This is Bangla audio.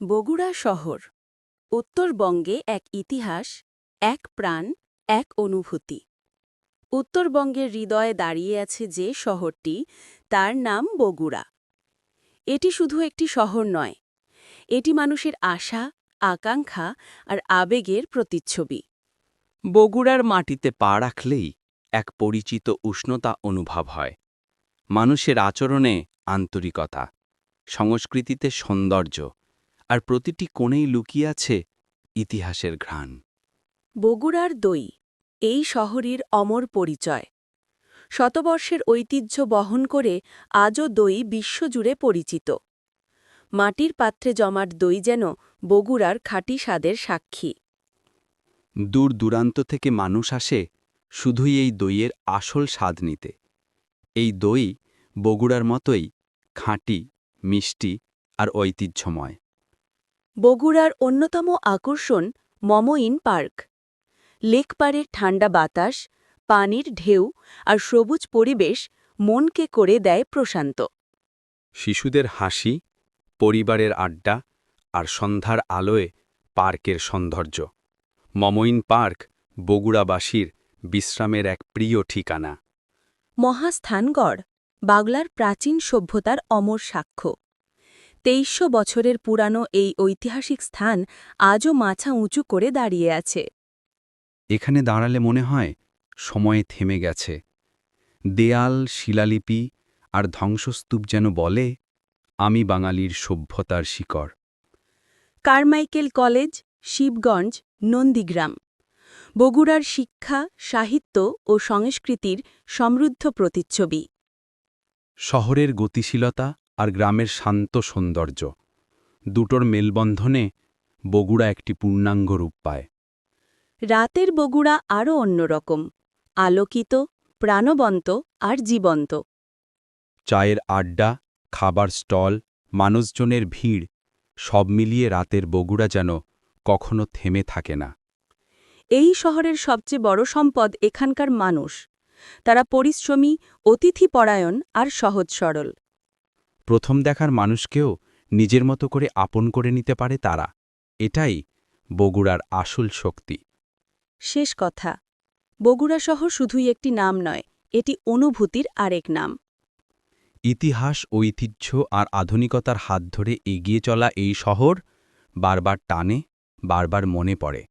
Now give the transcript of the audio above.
বগুড়া শহর উত্তরবঙ্গে এক ইতিহাস, এক প্রাণ, এক অনুভূতি। উত্তরবঙ্গের হৃদয়ে দাঁড়িয়ে আছে যে শহরটি, তার নাম বগুড়া। এটি শুধু একটি শহর নয়, এটি মানুষের আশা, আকাঙ্ক্ষা আর আবেগের প্রতিচ্ছবি। বগুড়ার মাটিতে পা রাখলেই এক পরিচিত উষ্ণতা অনুভব হয়। মানুষের আচরণে আন্তরিকতা, সংস্কৃতিতে সৌন্দর্য, আর প্রতিটি কোণেই লুকিয়ে আছে ইতিহাসের ঘ্রাণ। বগুড়ার দই এই শহরের অমর পরিচয়। শতবর্ষের ঐতিহ্য বহন করে আজও দই বিশ্বজুড়ে পরিচিত। মাটির পাত্রে জমাট দই যেন বগুড়ার খাঁটি স্বাদের সাক্ষী। দূর দূরান্ত থেকে মানুষ আসে শুধুই এই দইয়ের আসল স্বাদ নিতে। এই দই বগুড়ার মতোই খাঁটি, মিষ্টি আর ঐতিহ্যময়। বগুড়ার অন্যতম আকর্ষণ মমইন পার্ক। লেকপাড়ের ঠান্ডা বাতাস, পানির ঢেউ আর সবুজ পরিবেশ মনকে করে দেয় প্রশান্ত। শিশুদের হাসি, পরিবারের আড্ডা আর সন্ধ্যার আলোয় পার্কের সৌন্দর্য। মমইন পার্ক বগুড়াবাসীর বিশ্রামের এক প্রিয় ঠিকানা। মহাস্থানগড় বাংলার প্রাচীন সভ্যতার অমর সাক্ষ্য। ২৩০০ বছরের পুরানো এই ঐতিহাসিক স্থান আজও মাথা উঁচু করে দাঁড়িয়ে আছে। এখানে দাঁড়ালে মনে হয় সময়ে থেমে গেছে। দেয়াল, শিলালিপি আর ধ্বংসস্তূপ যেন বলে, আমি বাঙালির সভ্যতার শিকড়। কারমাইকেল কলেজ, শিবগঞ্জ, নন্দীগ্রাম বগুড়ার শিক্ষা, সাহিত্য ও সংস্কৃতির সমৃদ্ধ প্রতিচ্ছবি। শহরের গতিশীলতা আর গ্রামের শান্ত সৌন্দর্য দুটোর মেলবন্ধনে বগুড়া একটি পূর্ণাঙ্গ রূপ পায়। রাতের বগুড়া আরও অন্যরকম, আলোকিত, প্রাণবন্ত আর জীবন্ত। চায়ের আড্ডা, খাবার স্টল, মানুষজনের ভিড় সব মিলিয়ে রাতের বগুড়া যেন কখনো থেমে থাকে না। এই শহরের সবচেয়ে বড় সম্পদ এখানকার মানুষ। তারা পরিশ্রমী, অতিথিপরায়ণ আর সহজ সরল। প্রথম দেখার মানুষকেও নিজের মতো করে আপন করে নিতে পারে তারা। এটাই বগুড়ার আসল শক্তি। শেষ কথা, বগুড়া শহর শুধুই একটি নাম নয়, এটি অনুভূতির আরেক নাম। ইতিহাস, ঐতিহ্য আর আধুনিকতার হাত ধরে এগিয়ে চলা এই শহর বারবার টানে, বারবার মনে পড়ে।